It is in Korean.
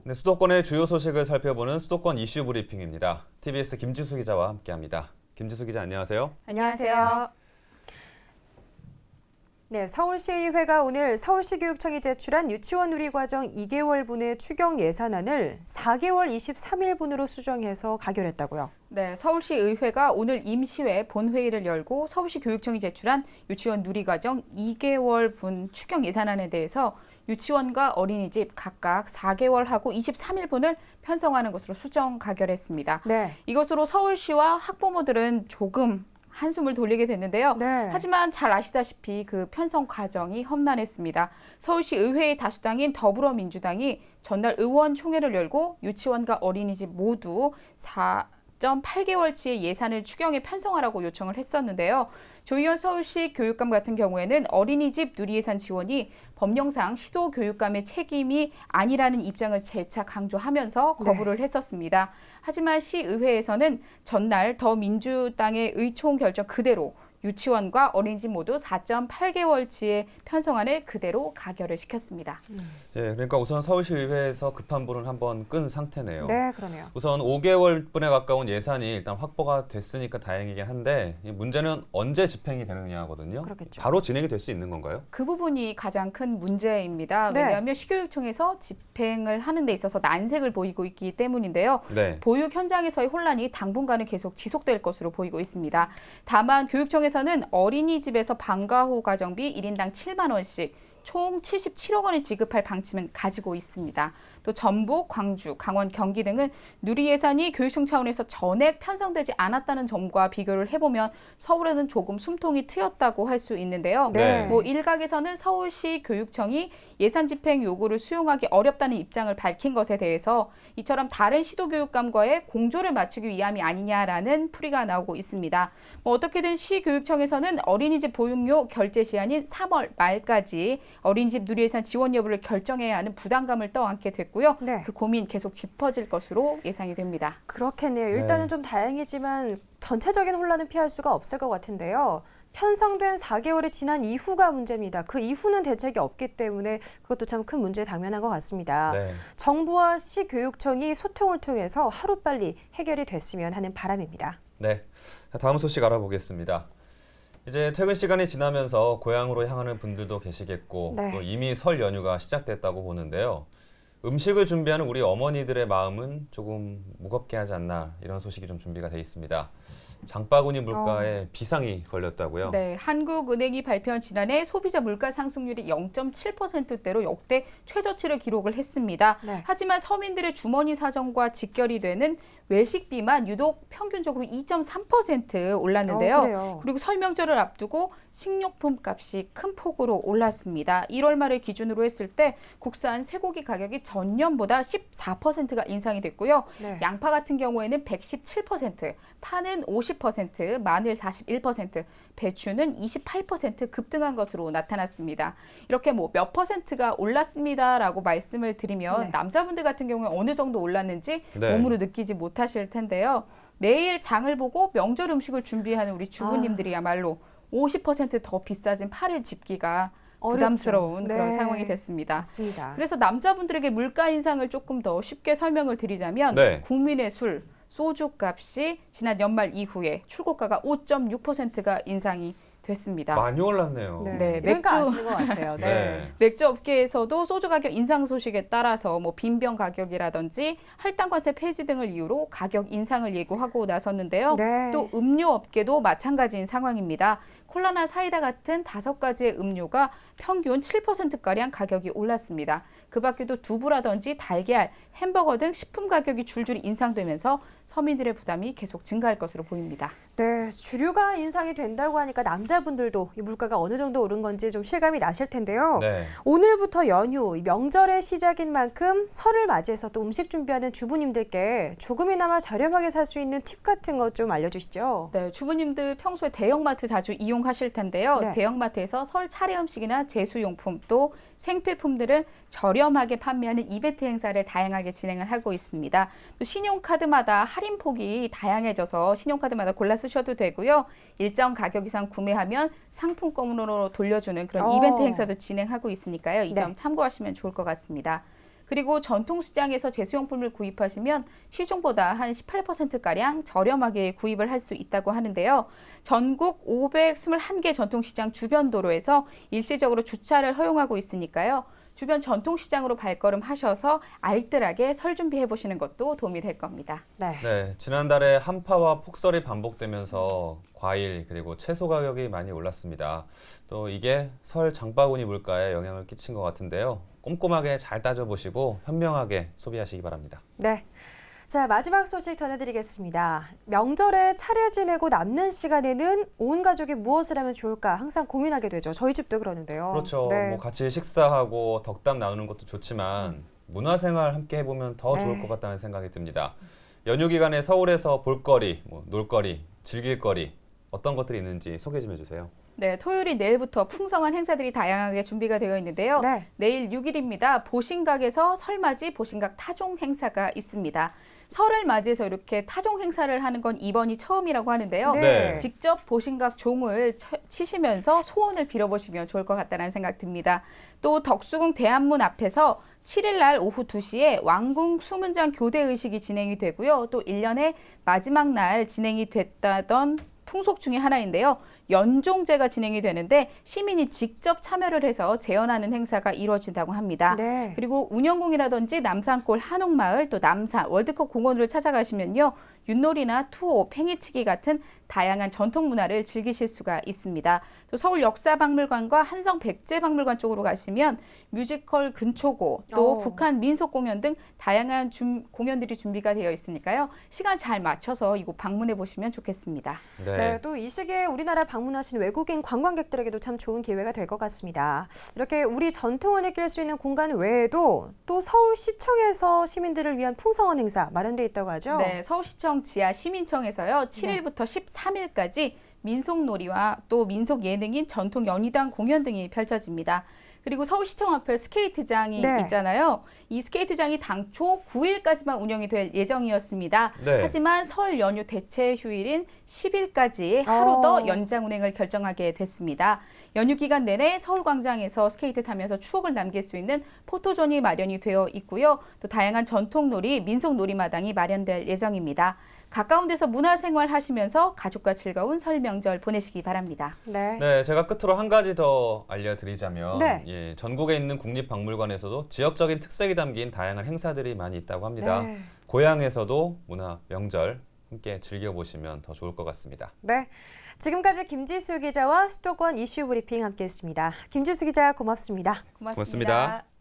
네, 수도권의 주요 소식을 살펴보는 수도권 이슈 브리핑입니다. TBS 김지수 기자와 함께합니다. 김지수 기자 안녕하세요. 안녕하세요. 네, 서울시의회가 오늘 서울시교육청이 제출한 유치원 누리과정 2개월분의 추경 예산안을 4개월 23일분으로 수정해서 가결했다고요. 네, 서울시의회가 오늘 임시회 본회의를 열고 서울시교육청이 제출한 유치원 누리과정 2개월분 추경 예산안에 대해서 유치원과 어린이집 각각 4개월하고 23일분을 편성하는 것으로 수정 가결했습니다. 네. 이것으로 서울시와 학부모들은 조금 한숨을 돌리게 됐는데요. 네. 하지만 잘 아시다시피 그 편성 과정이 험난했습니다. 서울시 의회의 다수당인 더불어민주당이 전날 의원총회를 열고 유치원과 어린이집 모두 4.8개월치의 예산을 추경에 편성하라고 요청을 했었는데요. 조희연 서울시 교육감 같은 경우에는 어린이집 누리예산 지원이 법령상 시도교육감의 책임이 아니라는 입장을 재차 강조하면서 거부를 했었습니다. 하지만 시의회에서는 전날 더민주당의 의총 결정 그대로 유치원과 어린이집 모두 4.8개월치의 편성안을 그대로 가결을 시켰습니다. 예, 그러니까 우선 서울시의회에서 급한 불은 한번 끈 상태네요. 네, 그러네요. 우선 5개월분에 가까운 예산이 일단 확보가 됐으니까 다행이긴 한데 이 문제는 언제 집행이 되느냐거든요. 그렇겠죠. 바로 진행이 될 수 있는 건가요? 그 부분이 가장 큰 문제입니다. 네. 왜냐하면 시교육청에서 집행을 하는 데 있어서 난색을 보이고 있기 때문인데요. 네. 보육 현장에서의 혼란이 당분간은 계속 지속될 것으로 보이고 있습니다. 다만 교육청에서는 어린이집에서 방과 후 가정비 1인당 7만 원씩 총 77억 원을 지급할 방침은 가지고 있습니다. 또 전북, 광주, 강원, 경기 등은 누리 예산이 교육청 차원에서 전액 편성되지 않았다는 점과 비교를 해보면 서울에는 조금 숨통이 트였다고 할 수 있는데요. 네. 뭐 일각에서는 서울시 교육청이 예산 집행 요구를 수용하기 어렵다는 입장을 밝힌 것에 대해서 이처럼 다른 시도교육감과의 공조를 맞추기 위함이 아니냐라는 풀이가 나오고 있습니다. 뭐 어떻게든 시교육청에서는 어린이집 보육료 결제 시한인 3월 말까지 어린이집 누리예산 지원 여부를 결정해야 하는 부담감을 떠안게 됐고요. 네. 그 고민 계속 짚어질 것으로 예상이 됩니다. 그렇겠네요. 일단은 네. 좀 다행이지만 전체적인 혼란은 피할 수가 없을 것 같은데요. 편성된 4개월이 지난 이후가 문제입니다. 그 이후는 대책이 없기 때문에 그것도 참 큰 문제에 당면한 것 같습니다. 네. 정부와 시교육청이 소통을 통해서 하루빨리 해결이 됐으면 하는 바람입니다. 네. 자, 다음 소식 알아보겠습니다. 이제 퇴근 시간이 지나면서 고향으로 향하는 분들도 계시겠고 네. 또 이미 설 연휴가 시작됐다고 보는데요. 음식을 준비하는 우리 어머니들의 마음은 조금 무겁게 하지 않나 이런 소식이 좀 준비가 돼 있습니다. 장바구니 물가에 비상이 걸렸다고요? 네, 한국은행이 발표한 지난해 소비자 물가 상승률이 0.7%대로 역대 최저치를 기록을 했습니다. 네. 하지만 서민들의 주머니 사정과 직결이 되는 외식비만 유독 평균적으로 2.3% 올랐는데요. 그래요. 그리고 설 명절을 앞두고 식료품 값이 큰 폭으로 올랐습니다. 1월 말을 기준으로 했을 때 국산 쇠고기 가격이 전년보다 14%가 인상이 됐고요. 네. 양파 같은 경우에는 117%, 파는 50%, 마늘 41%, 배추는 28% 급등한 것으로 나타났습니다. 이렇게 뭐 몇 퍼센트가 올랐습니다라고 말씀을 드리면 네. 남자분들 같은 경우에 어느 정도 올랐는지 네. 몸으로 느끼지 못하실 텐데요. 매일 장을 보고 명절 음식을 준비하는 우리 주부님들이야말로 50% 더 비싸진 파를 집기가 부담스러운 어렵죠. 그런 네. 상황이 됐습니다. 맞습니다. 그래서 남자분들에게 물가 인상을 조금 더 쉽게 설명을 드리자면 네. 국민의 술, 소주 값이 지난 연말 이후에 출고가가 5.6%가 인상이 됐습니다. 많이 올랐네요. 네. 네, 그러니까 맥주. 아시는 것 같아요. 네. 네. 맥주 업계에서도 소주 가격 인상 소식에 따라서 뭐 빈병 가격이라든지 할당관세 폐지 등을 이유로 가격 인상을 예고하고 나섰는데요. 네. 또 음료 업계도 마찬가지인 상황입니다. 콜라나 사이다 같은 5가지의 음료가 평균 7%가량 가격이 올랐습니다. 그 밖에도 두부라든지 달걀, 햄버거 등 식품 가격이 줄줄이 인상되면서 서민들의 부담이 계속 증가할 것으로 보입니다. 네, 주류가 인상이 된다고 하니까 남자분들도 이 물가가 어느 정도 오른 건지 좀 실감이 나실 텐데요. 네. 오늘부터 연휴, 명절의 시작인 만큼 설을 맞이해서 또 음식 준비하는 주부님들께 조금이나마 저렴하게 살 수 있는 팁 같은 것 좀 알려주시죠. 네, 주부님들 평소에 대형마트 자주 이용하실 텐데요. 네. 대형마트에서 설 차례 음식이나 제수용품 또 생필품들은 저렴하게 판매하는 이벤트 행사를 다양하게 진행을 하고 있습니다. 또 신용카드마다 할인폭이 다양해져서 신용카드마다 골라 쓰셔도 되고요. 일정 가격 이상 구매하면 상품권으로 돌려주는 그런 이벤트 행사도 진행하고 있으니까요. 이 점 네. 참고하시면 좋을 것 같습니다. 그리고 전통시장에서 제수용품을 구입하시면 시중보다 한 18%가량 저렴하게 구입을 할 수 있다고 하는데요. 전국 521개 전통시장 주변 도로에서 일시적으로 주차를 허용하고 있으니까요. 주변 전통시장으로 발걸음하셔서 알뜰하게 설 준비해 보시는 것도 도움이 될 겁니다. 네. 네, 지난달에 한파와 폭설이 반복되면서 과일 그리고 채소 가격이 많이 올랐습니다. 또 이게 설 장바구니 물가에 영향을 끼친 것 같은데요. 꼼꼼하게 잘 따져보시고 현명하게 소비하시기 바랍니다. 네. 자, 마지막 소식 전해드리겠습니다. 명절에 차례 지내고 남는 시간에는 온 가족이 무엇을 하면 좋을까 항상 고민하게 되죠. 저희 집도 그러는데요. 그렇죠. 네. 뭐 같이 식사하고 덕담 나누는 것도 좋지만 문화생활 함께 해보면 더 좋을 네. 것 같다는 생각이 듭니다. 연휴 기간에 서울에서 볼거리, 놀거리, 즐길거리 어떤 것들이 있는지 소개 좀 해주세요. 네, 토요일이 내일부터 풍성한 행사들이 다양하게 준비가 되어 있는데요. 네. 내일 6일입니다. 보신각에서 설맞이 보신각 타종 행사가 있습니다. 설을 맞이해서 이렇게 타종 행사를 하는 건 이번이 처음이라고 하는데요. 네. 직접 보신각 종을 치시면서 소원을 빌어보시면 좋을 것 같다는 생각 듭니다. 또 덕수궁 대암문 앞에서 7일 날 오후 2시에 왕궁 수문장 교대 의식이 진행이 되고요. 또 1년의 마지막 날 진행이 됐다던 풍속 중에 하나인데요. 연종제가 진행이 되는데 시민이 직접 참여를 해서 재현하는 행사가 이루어진다고 합니다. 네. 그리고 운영궁이라든지 남산골 한옥마을 또 남산 월드컵 공원으로 찾아가시면요. 윷놀이나 투호, 팽이치기 같은 다양한 전통 문화를 즐기실 수가 있습니다. 또 서울 역사박물관과 한성백제박물관 쪽으로 가시면 뮤지컬 근초고 또 북한 민속 공연 등 다양한 공연들이 준비가 되어 있으니까요. 시간 잘 맞춰서 이곳 방문해 보시면 좋겠습니다. 네, 또 이 시기에 우리나라 방문하신 외국인 관광객들에게도 참 좋은 기회가 될 것 같습니다. 이렇게 우리 전통을 느낄 수 있는 공간 외에도 또 서울시청에서 시민들을 위한 풍성한 행사 마련되어 있다고 하죠? 네, 서울시청 지하 시민청에서요. 7일부터 13일까지 민속놀이와 또 민속 예능인 전통 연희당 공연 등이 펼쳐집니다. 그리고 서울시청 앞에 스케이트장이 네. 있잖아요. 이 스케이트장이 당초 9일까지만 운영이 될 예정이었습니다. 네. 하지만 설 연휴 대체 휴일인 10일까지 하루 더 연장 운행을 결정하게 됐습니다. 연휴 기간 내내 서울광장에서 스케이트 타면서 추억을 남길 수 있는 포토존이 마련이 되어 있고요. 또 다양한 전통놀이, 민속놀이마당이 마련될 예정입니다. 가까운 데서 문화생활 하시면서 가족과 즐거운 설 명절 보내시기 바랍니다. 네. 네, 제가 끝으로 한 가지 더 알려드리자면 네. 예, 전국에 있는 국립박물관에서도 지역적인 특색이 담긴 다양한 행사들이 많이 있다고 합니다. 네. 고향에서도 문화 명절 함께 즐겨보시면 더 좋을 것 같습니다. 네. 지금까지 김지수 기자와 수도권 이슈 브리핑 함께했습니다. 김지수 기자 고맙습니다. 고맙습니다.